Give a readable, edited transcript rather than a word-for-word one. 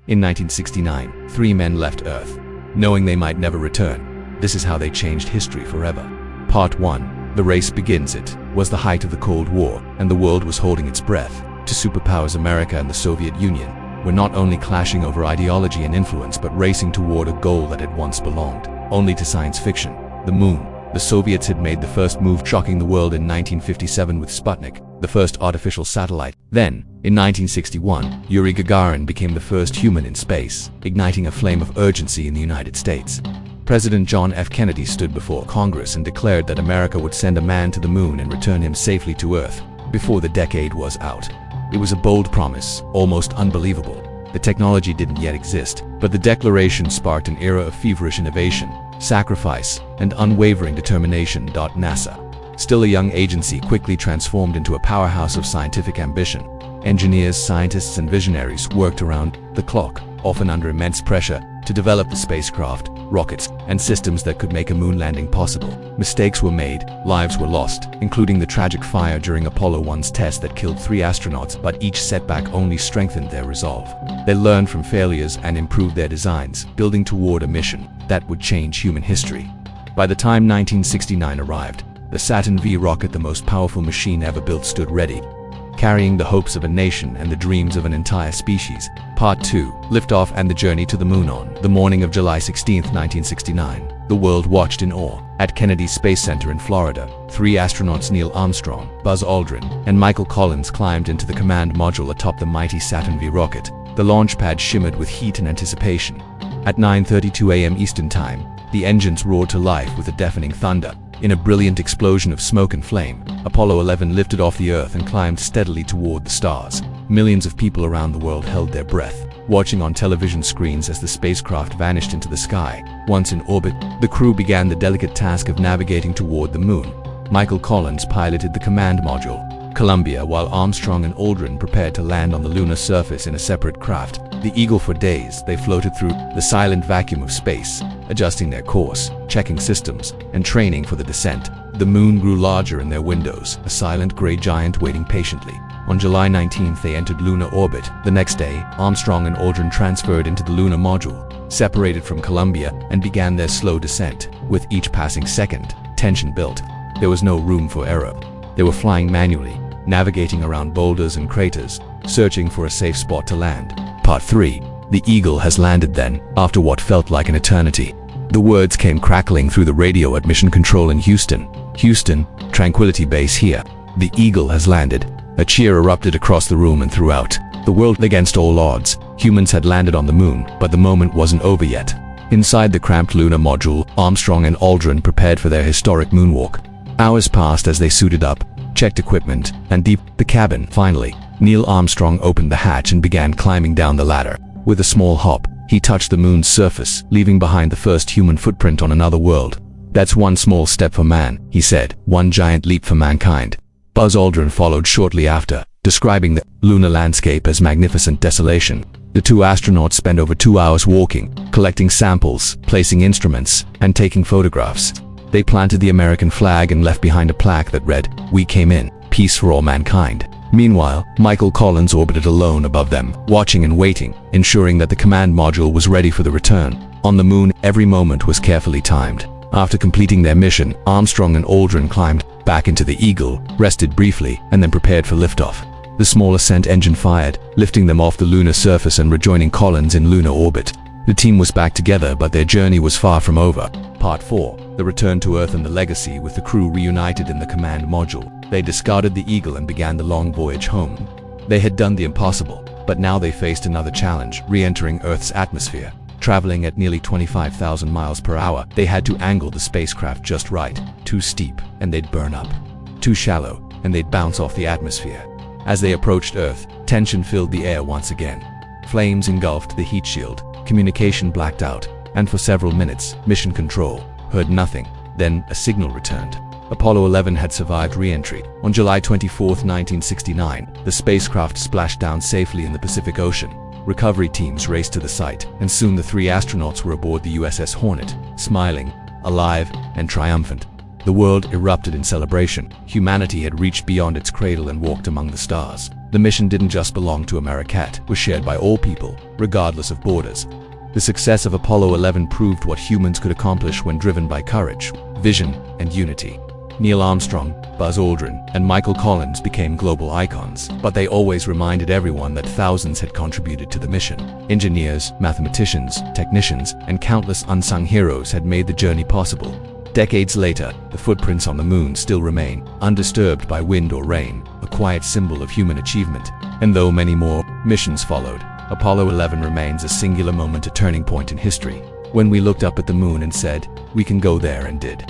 In 1969, 3 men left Earth, knowing they might never return. This is how they changed history forever. Part 1. The race begins. It was the height of the Cold War, and the world was holding its breath. Two superpowers, America and the Soviet Union, were not only clashing over ideology and influence but racing toward a goal that had once belonged only to science fiction: the moon. The Soviets had made the first move, shocking the world in 1957 with Sputnik, the first artificial satellite. Then, in 1961, Yuri Gagarin became the first human in space, igniting a flame of urgency in the United States. President John F. Kennedy stood before Congress and declared that America would send a man to the moon and return him safely to Earth before the decade was out. It was a bold promise, almost unbelievable. The technology didn't yet exist, but the declaration sparked an era of feverish innovation, sacrifice, and unwavering determination. NASA, still a young agency, quickly transformed into a powerhouse of scientific ambition. Engineers, scientists, and visionaries worked around the clock, often under immense pressure, to develop the spacecraft, rockets, and systems that could make a moon landing possible. Mistakes were made, lives were lost, including the tragic fire during Apollo 1's test that killed 3 astronauts, but each setback only strengthened their resolve. They learned from failures and improved their designs, building toward a mission that would change human history. By the time 1969 arrived, the Saturn V rocket, the most powerful machine ever built, stood ready, carrying the hopes of a nation and the dreams of an entire species. Part 2. Liftoff and the journey to the moon. On the morning of July 16, 1969, the world watched in awe. At Kennedy Space Center in Florida, 3 astronauts, Neil Armstrong, Buzz Aldrin, and Michael Collins, climbed into the command module atop the mighty Saturn V rocket. The launch pad shimmered with heat and anticipation. At 9:32 a.m. Eastern Time, the engines roared to life with a deafening thunder. In a brilliant explosion of smoke and flame, Apollo 11 lifted off the Earth and climbed steadily toward the stars. Millions of people around the world held their breath, watching on television screens as the spacecraft vanished into the sky. Once in orbit, the crew began the delicate task of navigating toward the moon. Michael Collins piloted the command module, Columbia, while Armstrong and Aldrin prepared to land on the lunar surface in a separate craft, the Eagle. For days, they floated through the silent vacuum of space, adjusting their course, checking systems, and training for the descent. The moon grew larger in their windows, a silent gray giant waiting patiently. On July 19th, they entered lunar orbit. The next day, Armstrong and Aldrin transferred into the lunar module, separated from Columbia, and began their slow descent. With each passing second, tension built. There was no room for error. They were flying manually, navigating around boulders and craters, searching for a safe spot to land. Part 3. The Eagle has landed. Then, after what felt like an eternity, the words came crackling through the radio at Mission Control in Houston. Houston, Tranquility Base here. The Eagle has landed. A cheer erupted across the room and throughout the world. Against all odds, humans had landed on the moon, but the moment wasn't over yet. Inside the cramped lunar module, Armstrong and Aldrin prepared for their historic moonwalk. Hours passed as they suited up, checked equipment, and deep the cabin. Finally, Neil Armstrong opened the hatch and began climbing down the ladder. With a small hop, he touched the moon's surface, leaving behind the first human footprint on another world. "That's one small step for man," he said, "one giant leap for mankind." Buzz Aldrin followed shortly after, describing the lunar landscape as magnificent desolation. The 2 astronauts spent over 2 hours walking, collecting samples, placing instruments, and taking photographs. They planted the American flag and left behind a plaque that read, "We came in, peace for all mankind." Meanwhile, Michael Collins orbited alone above them, watching and waiting, ensuring that the command module was ready for the return. On the moon, every moment was carefully timed. After completing their mission, Armstrong and Aldrin climbed back into the Eagle, rested briefly, and then prepared for liftoff. The small ascent engine fired, lifting them off the lunar surface and rejoining Collins in lunar orbit. The team was back together, but their journey was far from over. Part 4. The return to Earth and the legacy. With the crew reunited in the command module, they discarded the Eagle and began the long voyage home. They had done the impossible, but now they faced another challenge: re-entering Earth's atmosphere. Traveling at nearly 25,000 miles per hour, they had to angle the spacecraft just right. Too steep, and they'd burn up. Too shallow, and they'd bounce off the atmosphere. As they approached Earth, tension filled the air once again. Flames engulfed the heat shield, communication blacked out, and for several minutes, Mission Control heard nothing. Then a signal returned. Apollo 11 had survived re-entry. On July 24, 1969, the spacecraft splashed down safely in the Pacific Ocean. Recovery teams raced to the site, and soon the 3 astronauts were aboard the USS Hornet, smiling, alive, and triumphant. The world erupted in celebration. Humanity had reached beyond its cradle and walked among the stars. The mission didn't just belong to America, it was shared by all people, regardless of borders. The success of Apollo 11 proved what humans could accomplish when driven by courage, vision, and unity. Neil Armstrong, Buzz Aldrin, and Michael Collins became global icons, but they always reminded everyone that thousands had contributed to the mission. Engineers, mathematicians, technicians, and countless unsung heroes had made the journey possible. Decades later, the footprints on the moon still remain, undisturbed by wind or rain, a quiet symbol of human achievement. And though many more missions followed, Apollo 11 remains a singular moment, a turning point in history. When we looked up at the moon and said, "We can go there," and did.